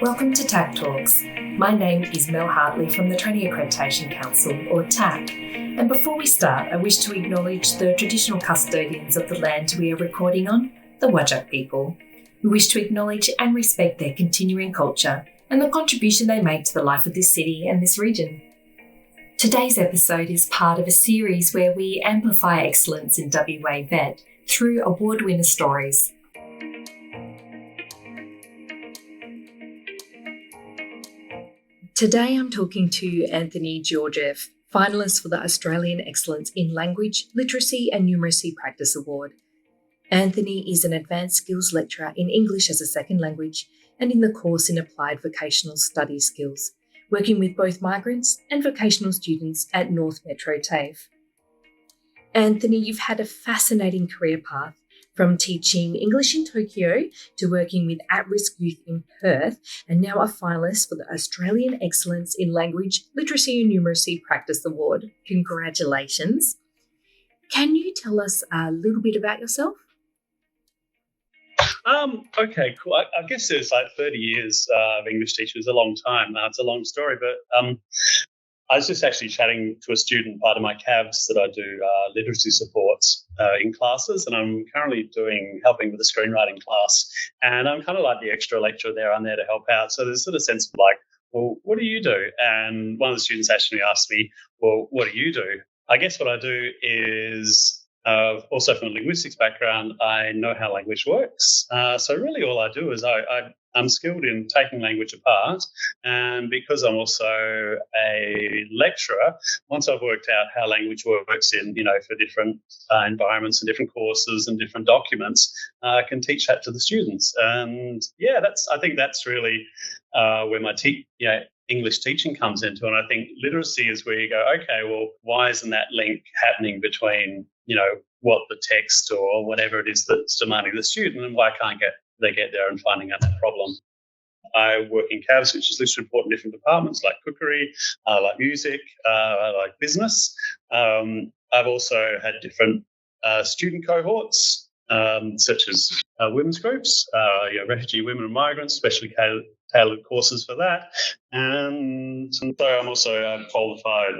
Welcome to TAC Talks. My name is Mel Hartley from the Training Accreditation Council, or TAC. And before we start, I wish to acknowledge the traditional custodians of the land we are recording on, the Whadjuk people. We wish to acknowledge and respect their continuing culture and the contribution they make to the life of this city and this region. Today's episode is part of a series where we amplify excellence in WA Vet through award winner stories. Today I'm talking to Anthony Georgeff, finalist for the Australian Excellence in Language, Literacy and Numeracy Practice Award. Anthony is an advanced skills lecturer in English as a second language and in the course in applied vocational studies skills, working with both migrants and vocational students at North Metro TAFE. Anthony, you've had a fascinating career path, from teaching English in Tokyo to working with at-risk youth in Perth, and now a finalist for the Australian Excellence in Language, Literacy and Numeracy Practice Award. Congratulations. Can you tell us a little bit about yourself? Okay, cool. I guess there's like 30 years of English teaching. It's a long time. It's a long story, but I was just actually chatting to a student, part of my CAVs, that I do literacy supports in classes, and I'm currently helping with a screenwriting class, and I'm kind of like the extra lecturer there. I'm there to help out. So there's sort of sense of like, well, what do you do? And one of the students actually asked me, well, what do you do? I guess what I do is, also from a linguistics background, I know how language works. So really all I do is I'm skilled in taking language apart, and because I'm also a lecturer, once I've worked out how language works in, for different environments and different courses and different documents, I can teach that to the students. And yeah, I think that's really where my English teaching comes into. And I think literacy is where you go, okay, well, why isn't that link happening between, what the text or whatever it is that's demanding the student, and why can't they get there and finding out that problem? I work in CAVs, which is literally support in different departments like cookery, like music, like business. I've also had different student cohorts, such as women's groups, refugee women and migrants, especially tailored courses for that. And so I'm also a qualified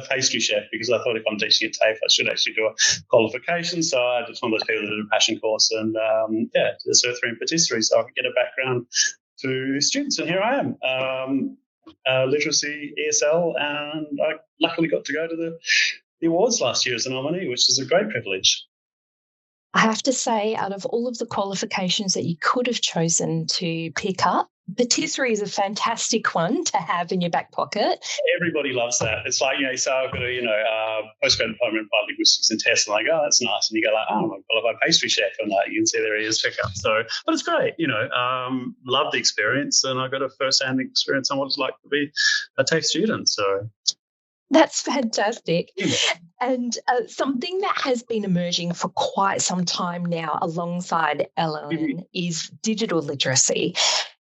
pastry chef, because I thought if I'm teaching at TAFE, I should actually do a qualification. So I just one of those people that did a passion course and, did a Cert 3 in patisserie, so I could get a background to students. And here I am, literacy, ESL, and I luckily got to go to the awards last year as a nominee, which is a great privilege. I have to say, out of all of the qualifications that you could have chosen to pick up, patisserie is a fantastic one to have in your back pocket. Everybody loves that. It's like, so I've got a, postgrad diploma in applied linguistics and tests, and I go, oh, that's nice. And you go like, oh, I'm a qualified pastry chef, and you can see there he is pick up. So, but it's great, love the experience, and I got a first-hand experience on what it's like to be a TAFE student. So that's fantastic. And something that has been emerging for quite some time now alongside LLN is digital literacy.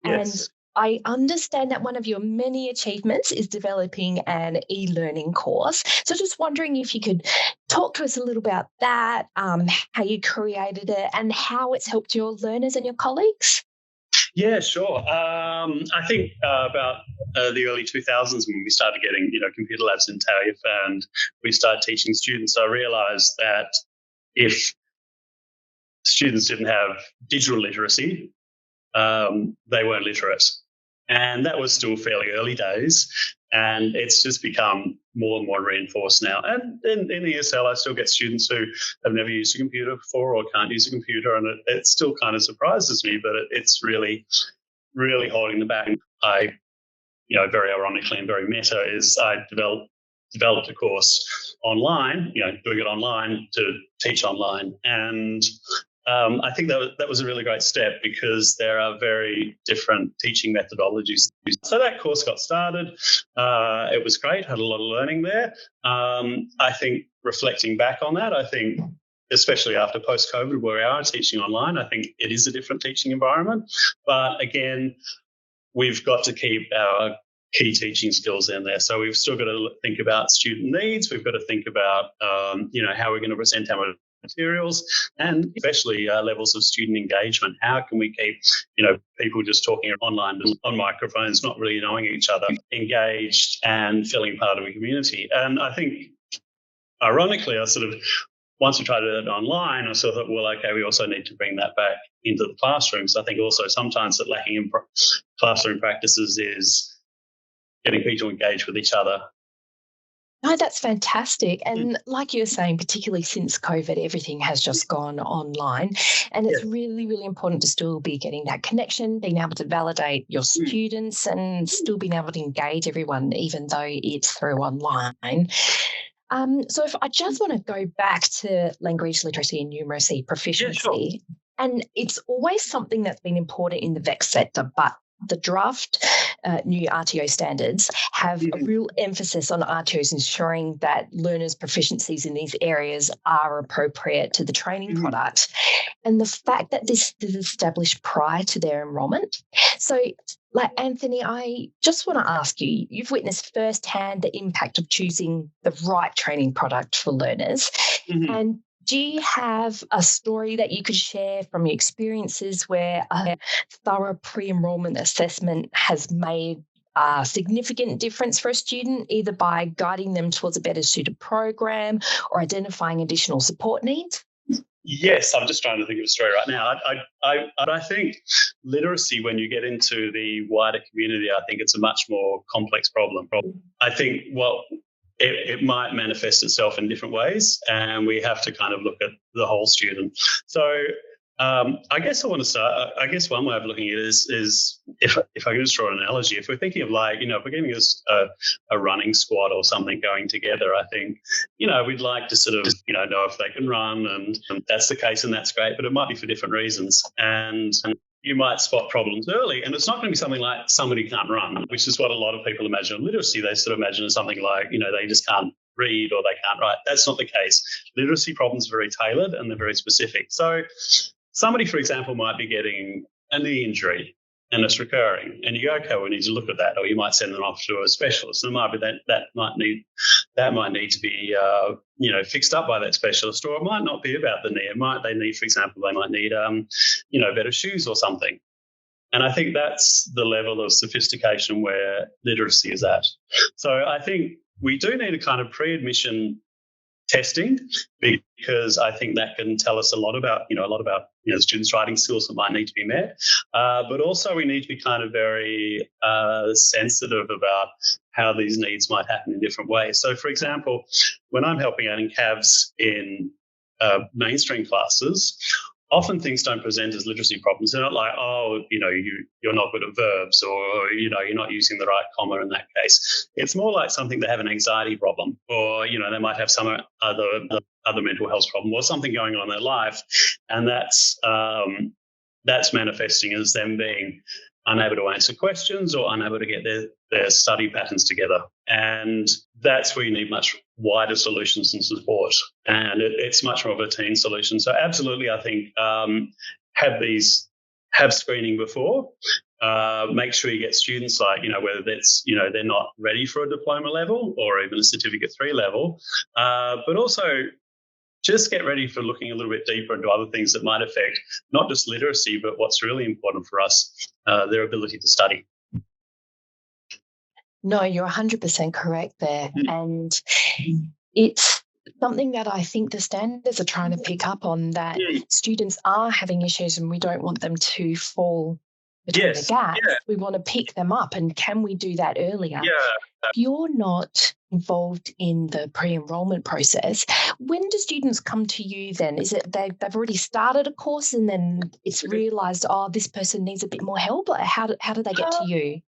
Yes. And I understand that one of your many achievements is developing an e-learning course. So just wondering if you could talk to us a little about that, how you created it and how it's helped your learners and your colleagues. Yeah, sure. I think about the early 2000s when we started getting, computer labs in TAFE and we started teaching students, I realised that if students didn't have digital literacy, they weren't literate. And that was still fairly early days. And it's just become more and more reinforced now. And in ESL, I still get students who have never used a computer before or can't use a computer. And it still kind of surprises me, but it's really, really holding them back. I, very ironically and very meta, is I developed a course online, doing it online to teach online. And I think that was a really great step, because there are very different teaching methodologies. So that course got started. It was great, had a lot of learning there. I think reflecting back on that, especially after post-COVID where we are teaching online, I think it is a different teaching environment. But again, we've got to keep our key teaching skills in there. So we've still got to think about student needs. We've got to think about, how we're going to present our materials, and especially levels of student engagement. How can we keep, people just talking online on microphones, not really knowing each other, engaged and feeling part of a community? And I think, ironically, once we tried it online, I sort of thought, well, okay, we also need to bring that back into the classrooms. I think also sometimes that lacking in classroom practices is getting people engaged with each other. No, that's fantastic. And like you were saying, particularly since COVID, everything has just gone online. And it's really, really important to still be getting that connection, being able to validate your students and still being able to engage everyone, even though it's through online. So if I just want to go back to language literacy and numeracy proficiency, and it's always something that's been important in the VEX sector, but the draft new RTO standards have a real emphasis on RTOs ensuring that learners' proficiencies in these areas are appropriate to the training product. And the fact that this is established prior to their enrolment. So, like Anthony, I just want to ask you, you've witnessed firsthand the impact of choosing the right training product for learners. And do you have a story that you could share from your experiences where a thorough pre-enrollment assessment has made a significant difference for a student, either by guiding them towards a better suited program or identifying additional support needs? Yes, I'm just trying to think of a story right now. I think literacy, when you get into the wider community, I think it's a much more complex problem. I think, it might manifest itself in different ways, and we have to kind of look at the whole student. So I guess I want to start. I guess one way of looking at it is if I can just draw an analogy, if we're thinking of if we're getting a running squad or something going together, I think, we'd like to sort of, know if they can run, and that's the case, and that's great, but it might be for different reasons. And you might spot problems early, and it's not going to be something like somebody can't run, which is what a lot of people imagine in literacy. They sort of imagine as something like, they just can't read or they can't write. That's not the case. Literacy problems are very tailored and they're very specific. So somebody, for example, might be getting a knee injury and it's recurring, and you go, okay, we need to look at that, or you might send them off to a specialist. And it might be that might need to be fixed up by that specialist, or it might not be about the knee. For example, they might need better shoes or something. And I think that's the level of sophistication where literacy is at. So I think we do need a kind of pre-admission testing, because I think that can tell us a lot about students' writing skills that might need to be met. But also we need to be kind of very sensitive about how these needs might happen in different ways. So, for example, when I'm helping out in CAVs in mainstream classes, often things don't present as literacy problems. They're not like, you're not good at verbs, or, you're not using the right comma in that case. It's more like something they have an anxiety problem, or, they might have some other mental health problem or something going on in their life. And that's manifesting as them being unable to answer questions or unable to get their study patterns together. And that's where you need much wider solutions and support. And it's much more of a team solution. So absolutely, I think have screening before. Make sure you get students whether that's, they're not ready for a diploma level or even a certificate 3 level, but also just get ready for looking a little bit deeper into other things that might affect not just literacy, but what's really important for us, their ability to study. No, you're 100% correct there. And it's something that I think the standards are trying to pick up on, that students are having issues and we don't want them to fall between the gaps. We want to pick them up, and can we do that earlier? If you're not involved in the pre-enrollment process, when do students come to you then? Is it they've already started a course and then it's realised, this person needs a bit more help? How do they get to you?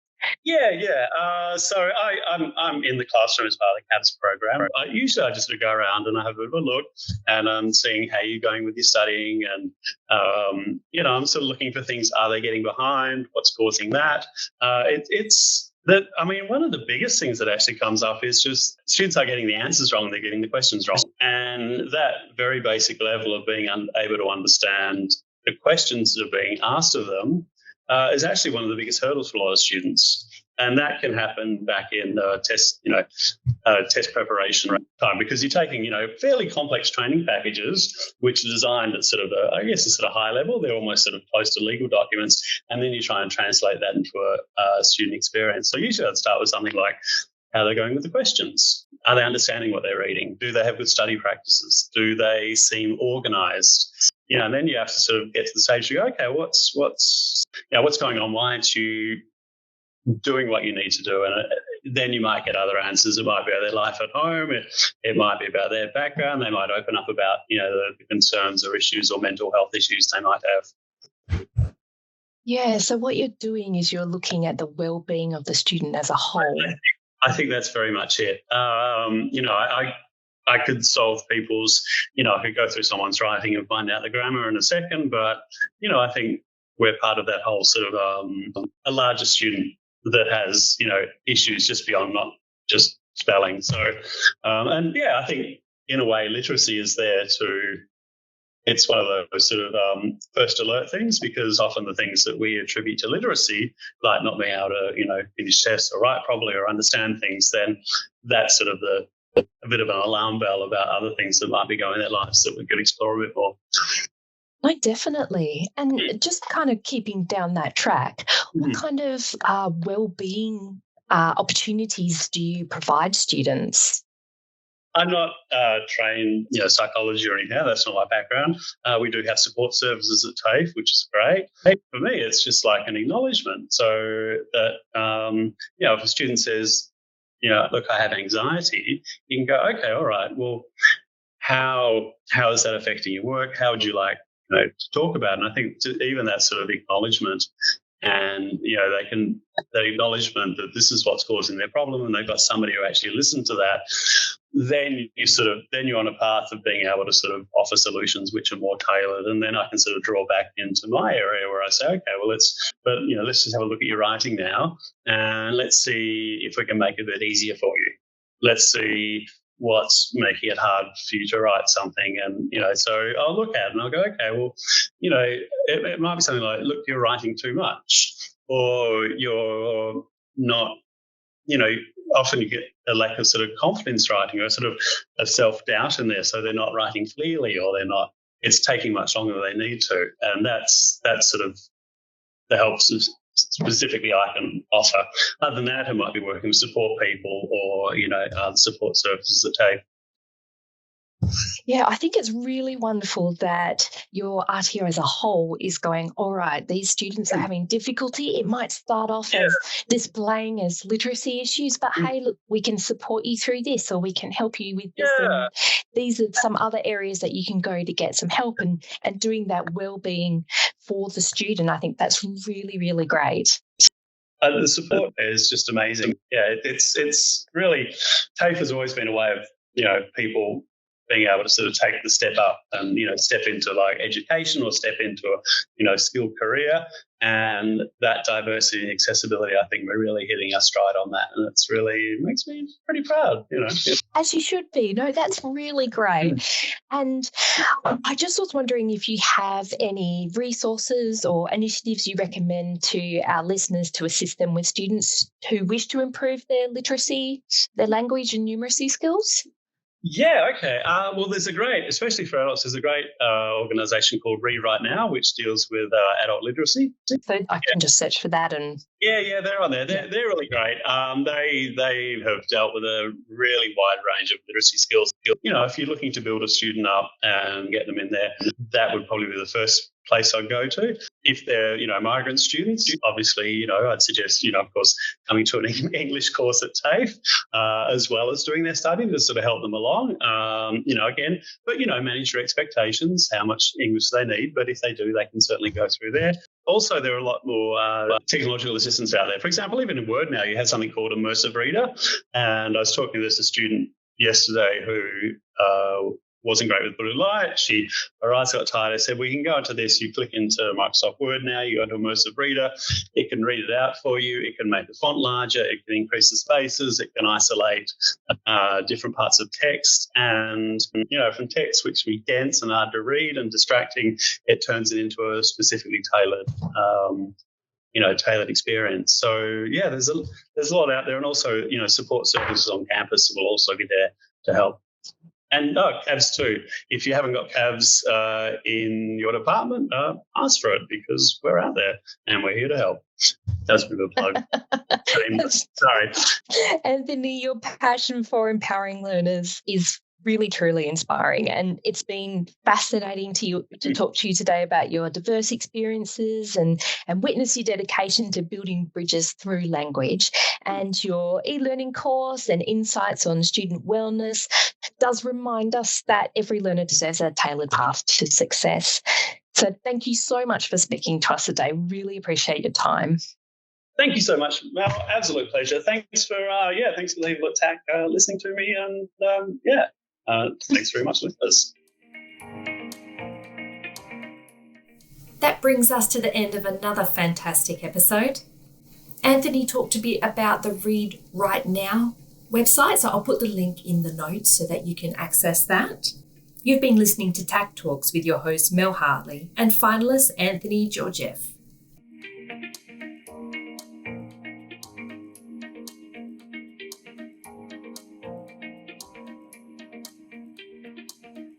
So I'm in the classroom as part of the CAPS program. Usually I just go around and I have a bit of a look, and I'm seeing how you're going with your studying, and I'm sort of looking for things. Are they getting behind? What's causing that? One of the biggest things that actually comes up is just students are getting the answers wrong, they're getting the questions wrong. And that very basic level of being able to understand the questions that are being asked of them is actually one of the biggest hurdles for a lot of students. And that can happen back in test preparation time, because you're taking, fairly complex training packages, which are designed at sort of a sort of high level. They're almost sort of close to legal documents. And then you try and translate that into a student experience. So usually I'd start with something like, how they're going with the questions. Are they understanding what they're reading? Do they have good study practices? Do they seem organised? And then you have to sort of get to the stage where you go, okay, what's going on? Why aren't you doing what you need to do? And then you might get other answers. It might be about their life at home. It might be about their background. They might open up about, the concerns or issues or mental health issues they might have. Yeah, so what you're doing is you're looking at the well-being of the student as a whole. I think that's very much it. I could solve people's, I could go through someone's writing and find out the grammar in a second, but, I think we're part of that whole sort of a larger student that has, issues just beyond not just spelling. So, I think in a way literacy is there to, it's one of those sort of first alert things, because often the things that we attribute to literacy, like not being able to, finish tests or write properly or understand things, then that's sort of a bit of an alarm bell about other things that might be going in their lives that we could explore a bit more. No, definitely. And just kind of keeping down that track, what kind of well-being opportunities do you provide students? I'm not trained, psychology or anything. That's not my background. We do have support services at TAFE, which is great. For me, it's just like an acknowledgement. So that, if a student says, look, I have anxiety, you can go, okay, all right, well, how is that affecting your work? How would you like, to talk about it? And I think even that sort of acknowledgement, and that acknowledgement that this is what's causing their problem, and they've got somebody who actually listened to that, then you're on a path of being able to sort of offer solutions which are more tailored. And then I can sort of draw back into my area where I say, okay, well, let's just have a look at your writing now, and let's see if we can make it a bit easier for you. Let's see what's making it hard for you to write something. And, so I'll look at it and I'll go, okay, well, it might be something like, look, you're writing too much, or you're not, often you get a lack of sort of confidence writing, or sort of a self-doubt in there. So they're not writing clearly, or it's taking much longer than they need to. And that's sort of the help specifically I can offer. Other than that, I might be working with support people or, the support services that take. Yeah, I think it's really wonderful that your RTO as a whole is going, all right, these students are having difficulty. It might start off as displaying as literacy issues, but hey, look, we can support you through this, or we can help you with this. And these are some other areas that you can go to get some help, and doing that well-being for the student. I think that's really, really great. The support is just amazing. Yeah, it's really, TAFE has always been a way of, people being able to sort of take the step up and, step into like education or step into a, skilled career. And that diversity and accessibility, I think we're really hitting our stride on that. And it makes me pretty proud, As you should be. No, that's really great. And I just was wondering if you have any resources or initiatives you recommend to our listeners to assist them with students who wish to improve their literacy, their language and numeracy skills. Yeah, okay. Well, especially for adults, there's a great organisation called Rewrite Now, which deals with adult literacy. So I can just search for that and... Yeah, they're on there. They're really great. They have dealt with a really wide range of literacy skills. If you're looking to build a student up and get them in there, that would probably be the first place I'd go to. If they're, migrant students, obviously, I'd suggest, of course, coming to an English course at TAFE, as well as doing their study to sort of help them along, again, but, manage your expectations, how much English they need. But if they do, they can certainly go through there. Also, there are a lot more technological assistance out there. For example, even in Word now, you have something called Immersive Reader. And I was talking to this student yesterday who wasn't great with blue light. Her eyes got tired. I said, well, you can go into this. You click into Microsoft Word now. You go into Immersive Reader. It can read it out for you. It can make the font larger. It can increase the spaces. It can isolate different parts of text. And, from text, which can be dense and hard to read and distracting, it turns it into a specifically tailored tailored experience. So yeah, there's a lot out there, and also support services on campus will also be there to help. And CAVs too. If you haven't got CAVs in your department, ask for it, because we're out there and we're here to help. That's a bit of a plug. Sorry. Anthony, your passion for empowering learners is really, truly inspiring. And it's been fascinating to talk to you today about your diverse experiences and witness your dedication to building bridges through language. And your e-learning course and insights on student wellness does remind us that every learner deserves a tailored path to success. So thank you so much for speaking to us today. Really appreciate your time. Thank you so much, Mel. Absolute pleasure. Thanks for leaving the TAC listening to me, and thanks very much, listeners. That brings us to the end of another fantastic episode. Anthony talked a bit about the Read Right Now website, so I'll put the link in the notes so that you can access that. You've been listening to TAC Talks with your host Mel Hartley and finalist Anthony Georgeff.